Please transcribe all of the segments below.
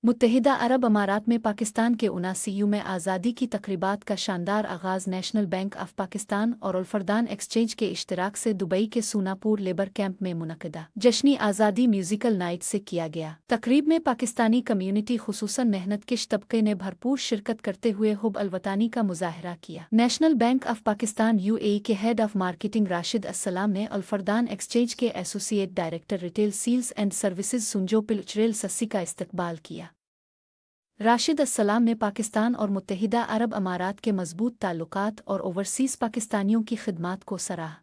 मुत्तहिदा अरब अमारात में पाकिस्तान के 79 में आज़ादी की तकरीबात का शानदार आगाज़ नेशनल बैंक ऑफ पाकिस्तान और उलफरदान एक्सचेंज के इश्तराक से दुबई के सूनापुर लेबर कैंप में मुनक़दा जश्नी आज़ादी म्यूज़िकल नाइट से किया गया। तकरीब में पाकिस्तानी कम्यूनिटी खुसूसन मेहनतकश तबके ने भरपूर शिरकत करते हुए हुब अलवतानी का मुजाहरा किया। National bank of Pakistan UAE के head of marketing Rashid Assalam ने उलफरदान एक्सचेंज के associate director retail sales and services सुंजो पिलचरेल सस्सी का इस्तकबाल किया। राशिद अस्सलाम ने पाकिस्तान और मुत्तहिदा अरब अमारात के मजबूत ताल्लुकात और ओवरसीज़ पाकिस्तानियों की खिदमात को सराहा।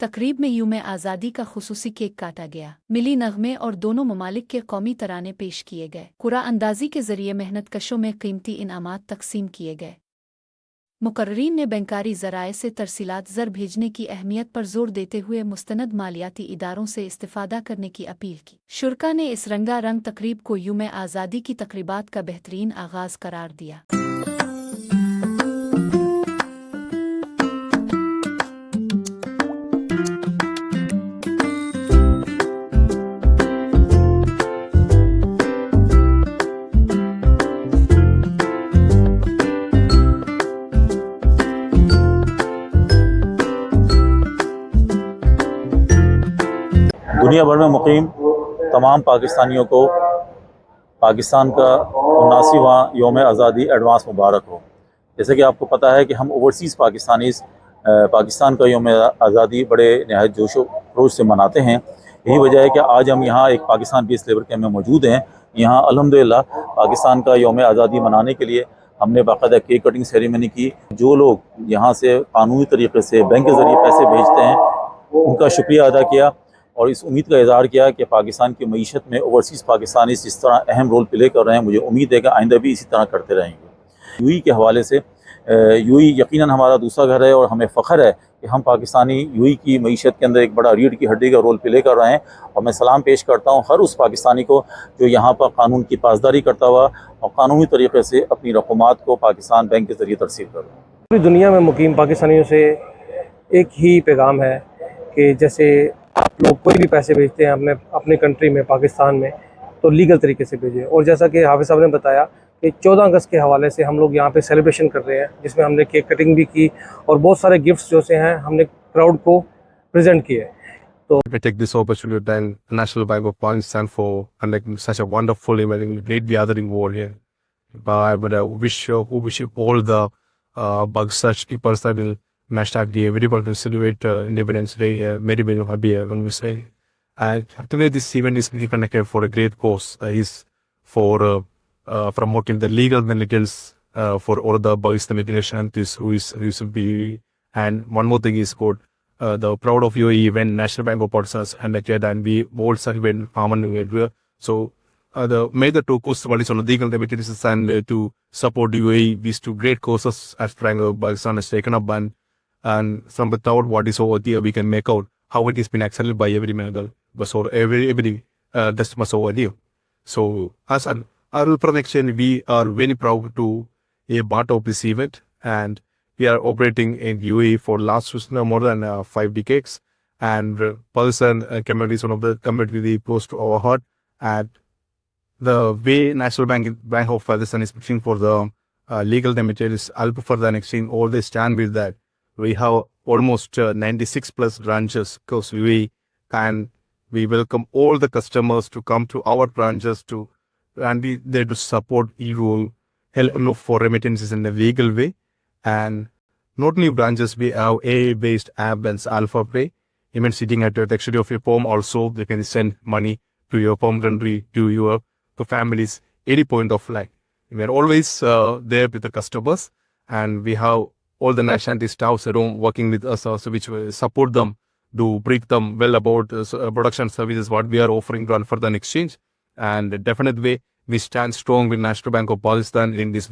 तकरीब में यूम आज़ादी का खुसूसी केक काटा गया, मिली नग़मे और दोनों ममालिक के कौमी तराने पेश किए गए। कुरा अंदाजी के ज़रिए मेहनतकशों में कीमती इनामात तकसीम किए गए। मुकर्रीन ने बैंकारी ज़राए से तरसीलात ज़र भेजने की अहमियत पर जोर देते हुए मुस्तनद मालियाती इदारों से इस्तिफ़ादा करने की अपील की। शुरका ने इस रंगा रंग तकरीब को यूम आज़ादी की तकरीबात का बेहतरीन आगाज़ करार दिया। दुनिया भर में मुकीम तमाम पाकिस्तानियों को पाकिस्तान का 79वां यौम आज़ादी एडवांस मुबारक हो। जैसे कि आपको पता है कि हम ओवरसीज़ पाकिस्तानीज़ पाकिस्तान का यौम आज़ादी बड़े नहायत जोश व खरोश से मनाते हैं। यही वजह है कि आज हम यहाँ एक पाकिस्तान बेस लेबर कैंप में मौजूद हैं। यहाँ अल्हम्दुलिल्लाह पाकिस्तान का यौम आज़ादी मनाने के लिए हमने बाकायदा केक कटिंग सेरेमनी की। जो लोग यहाँ से कानूनी तरीके से बैंक के ज़रिए पैसे भेजते हैं उनका शुक्रिया अदा किया और इस उम्मीद का इज़हार किया कि पाकिस्तान की मईशत में ओवरसीज़ पाकिस्तानी जिस तरह अहम रोल प्ले कर रहे हैं, मुझे उम्मीद है कि आइंदा भी इसी तरह करते रहेंगे। UAE के हवाले से UAE यकीनन हमारा दूसरा घर है और हमें फ़ख्र है कि हम पाकिस्तानी UAE की मईशत के अंदर एक बड़ा रीढ़ की हड्डी का रोल प्ले कर रहे हैं। और मैं सलाम पेश करता हूँ हर उस पाकिस्तानी को जो यहाँ पर कानून की पासदारी करता हुआ और कानूनी तरीके से अपनी रकूमात को पाकिस्तान बैंक के ज़रिए तरसील कर रहा है। पूरी दुनिया में मुकीम पाकिस्तानियों से एक ही पैगाम है कि जैसे आप लोग कोई भी पैसे भेजते हैं अपने कंट्री में पाकिस्तान में तो लीगल तरीके से भेजें। और जैसा कि हाफिज़ साहब ने बताया कि 14 अगस्त के हवाले से हम लोग यहाँ पे सेलिब्रेशन कर रहे हैं, जिसमें हमने केक कटिंग भी की और बहुत सारे गिफ्ट्स जो से हैं हमने क्राउड को प्रेजेंट किए। तो I take this opportunity to thank National Bank of Pakistan for conducting such a wonderful event, great gathering over here. But I wish all the Pakistani people that will Hashtag the everybody will celebrate Independence Day. Very, very happy when we say. And today this event is really connected for a great cause. Is for promoting the legal benefits for all the Pakistani nation who is be. And one more thing is called the proud of UAE event National Bank of Pakistan and we all celebrate common way. So the major two causes one is on the legal benefits and to support UAE these two great causes as Bank of Pakistan has taken up and from without what is over there we can make out how it has been accelerated by every member but or every that's much over there. So as an Arul Exchange we are very proud to be a part of this event and we are operating in UAE for last more than 5 decades and Pakistan community is one of the community close to our heart and the way National Bank of Pakistan is pushing for the legal remedies Al-Furdan Exchange always stand with that. We have almost 96 plus branches because we welcome all the customers to come to our branches and be there to support e-rule, help for remittances in a legal way. And not only branches, we have AI-based app and Alpha Pay. Even sitting at the exterior of your home also, they can send money to your home country, to your families, any point of life. We are always there with the customers and we have all the nationality staffs around working with us also, which will support them to brief them well about production services, what we are offering to Al-Furdan Exchange. And definitely we stand strong with National Bank of Pakistan in this.